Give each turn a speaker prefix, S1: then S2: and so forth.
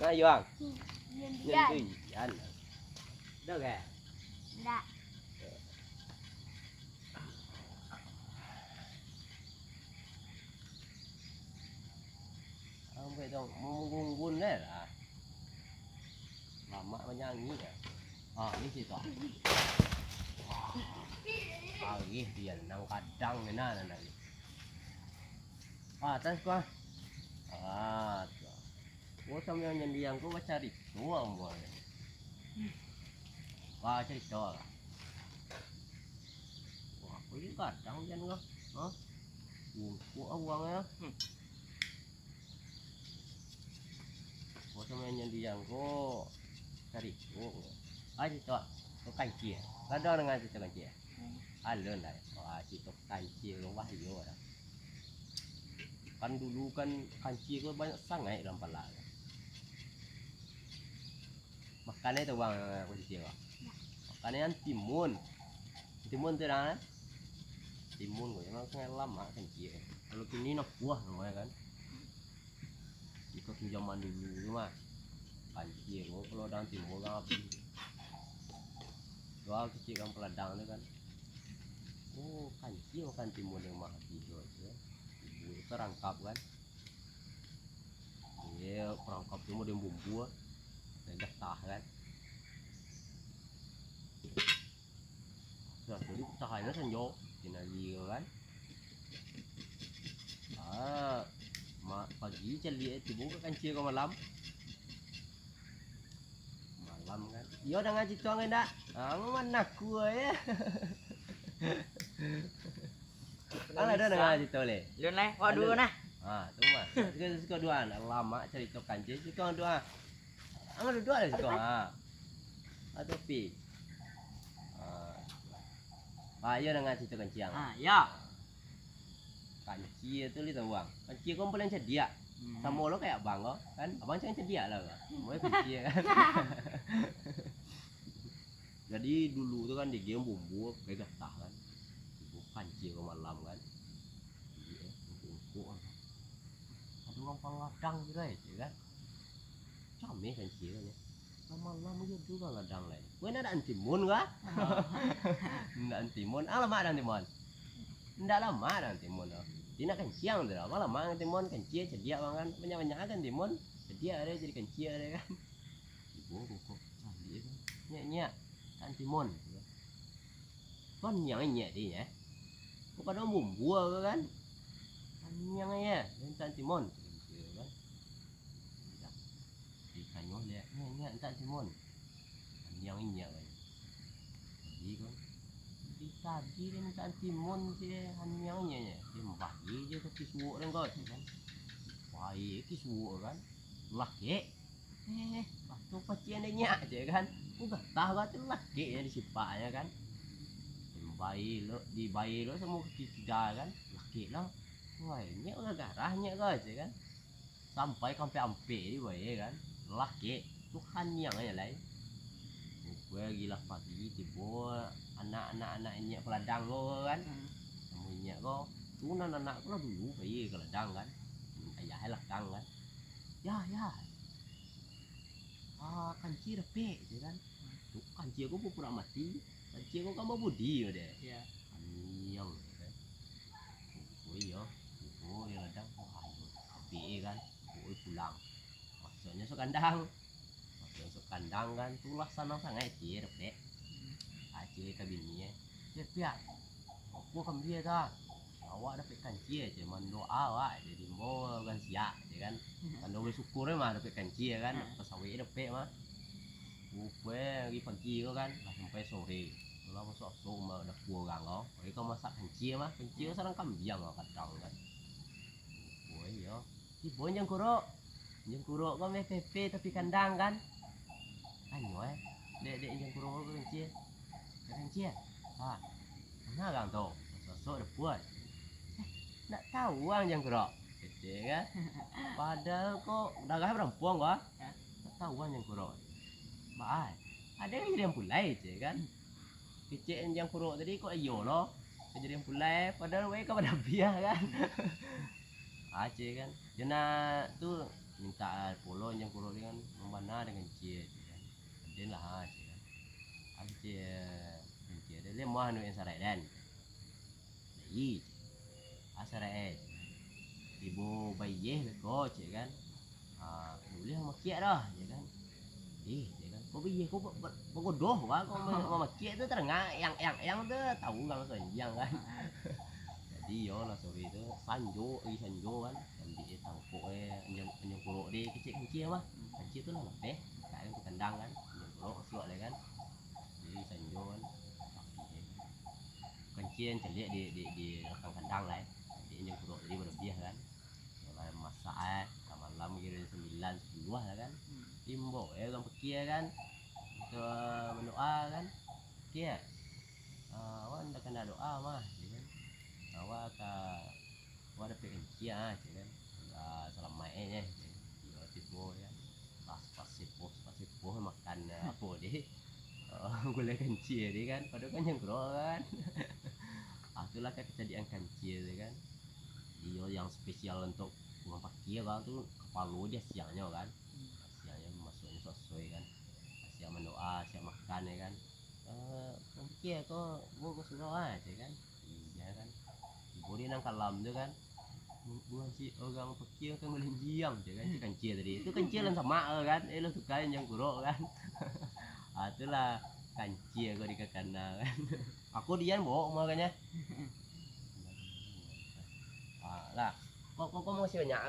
S1: Nah, Yuang.
S2: Nhân
S1: Nhân Được à?
S2: Dạ.
S1: Không phải đâu, ngun đấy là. Lama banyak ni ya. Ni situ. Ini dia nang kadang ni nana lagi. Atas kau. Gua sama yang nyendiang gua cari tua gua. Cari tua. Wah, kau ini kadang kan gua. Gua uang ya. Gua sama yang nyendiang gua cari tua. Cari tua. Kau kancil. Kadang dengan cari kancil. Alun lah. Cari kancil gua wahyu dah. Kan dulu kan kancil gua banyak sangat dalam pala. Makannya tu bang aku cakap. Makannya kan timun. Timun tu dah. Timun gua memang sangat lama kancil. Kalau kini nak buah namanya kan. Jika zaman dulu tu mah kancil gua kalau dalam timun kan habis. Doa kecil kan peladang tu kan. Kancil makan timun yang mah habis tu. Ibu itu rangkap kan. Dia perangkap tu mau dia bumbu. Gatah kan. Jadi cahaya senjok dinali kan. Pagi cari tibu ke kancil ke malam. Malam kan. Yo dah ngaji tuang endak. Mana aku ya. Ada ngaji tu le.
S3: Lun lah, wah dulu nah.
S1: Tu mah. Suka dua lama cari tu kancil, suka dua. Angkat dua lah suka. Tapi. Yo dah ngaji tu kancil.
S3: Ya.
S1: Kancil tu li tahu bang. Kancil kau paling cedia. Sama lo kayak abang kau kan. Abang jangan cedia lah. Mau kancil kan. Jadi dulu tu kan di game bumbu kayak gatah kan. Kancil ke malam kan. Bumbu. Ada orang peladang juga itu kan. Comel kancil ni. Malam dia juga ladang lain. Kau nak antimun kah? Nak antimun. Lama ada antimun. Ndak lama ada antimun. Dia kan siang tu lah. Malam antimun kancil cedia bang kan. Banyak-banyak kan antimun. Cedia ada jadi kancil ada kan. Ibu kok cantik kan. Nyak-nyak antimun. Kan yang nyak dia. Bukan orang bumbu kan. Yang ya, minta antimun. Kan. Ikannya lihat, nyak minta antimun. Yang nyak kan. Jadi kan. Tadi dia minta antimun dia yang nya. Dia membagi je ke kiswuk dan kau kan. Baik kiswuk kan. Laki. Waktu pacian dia nyak je kan. Udah tahu kan tu laki yang disipaknya kan. Di bayi lo semua ketiga kan laki lah. Wah nyak lah garahnya kau je kan. Sampai ampe di bayi kan. Laki Tuhan yang aja lain. Gue gila pagi tiba anak-anak nyak peladang lo kan. Sama nyak kau. Tu anak kau dulu bayi peladang kan. Ayah ladang kan. Ya. Kancil repek je kan. Tu kancil kau pura mati. Kancil kau kamu budi ada.
S3: Ya.
S1: Yang kan. Ya ladang. Api kan. Pulang. Maksudnya sok kandang kan. Tulah sana sangat cir repek. Cir ke bini ya. Dia aku kam dia dah. Awak dapat kancil je mando awak jadi mau kan siap je kan. Mando bersyukur mah dapat kancil kan. Pasawi dapat mah. Gue lagi pagi kau kan sampai sore. Kalau masuk mah dah kurang kau. Kau masak kancil mah. Kancil sarang kambing kadang kan. Yo. Ibu yang kuruk kau meh pepe tapi kandang kan. Ayo dek yang kuruk kau kancil. Kancil. Mana gang tu? Sosok dah puas. Nak tahu orang yang kuruk. Betul kan? Padahal kau darah perempuan kau. Tak tahu orang yang kuruk. Baik. Ada yang jadi yang pulai je kan. Kecil yang kuruk tadi kau ayo loh. Jadi yang pulai padahal kau pada biar kan. Aceh kan. Jena tu minta polo yang kurang dengan mana dengan cie kan dan lah cie kan aku cie dia mau anu yang sarai dan i asarai ibu bayi leko cie kan boleh makia dah ya kan ya kan kau bayi kau bodoh kan kau makia tu terengah yang tu tahu kan yang kan jadi yo lah sore tu sanjo kan di tangkuk yang kuruk di kecil mah kecil tu lah lebih kayak tu kandang kan yang kuruk siok le kan jadi sanjo kan kecil celik di belakang kandang lah di yang kuruk jadi berlebih kan kalau masak malam kira 9-10 lah kan timbuk kan pekia kan ke mendoa kan kia awak nak kena doa mah kan awak ada pengen kia kan salam mai tipu ya pas sipo makan apa deh gulai kencir deh kan padahal kan yang gro kan itulah kejadian kencir kan dia yang spesial untuk orang pakai kan tuh kepala dia siangnya kan siangnya masuknya sesuai kan siang mendoa siang makan ya kan pakai kok gua suka aja kan iya kan ibu dia nang kalam tuh kan gua si orang pakai kan boleh jiang je kan kencir tadi itu kencilan sama kan lo suka yang kurok kan itulah kancir gua di kekana kan aku dian bawa makanya lah kok masih banyak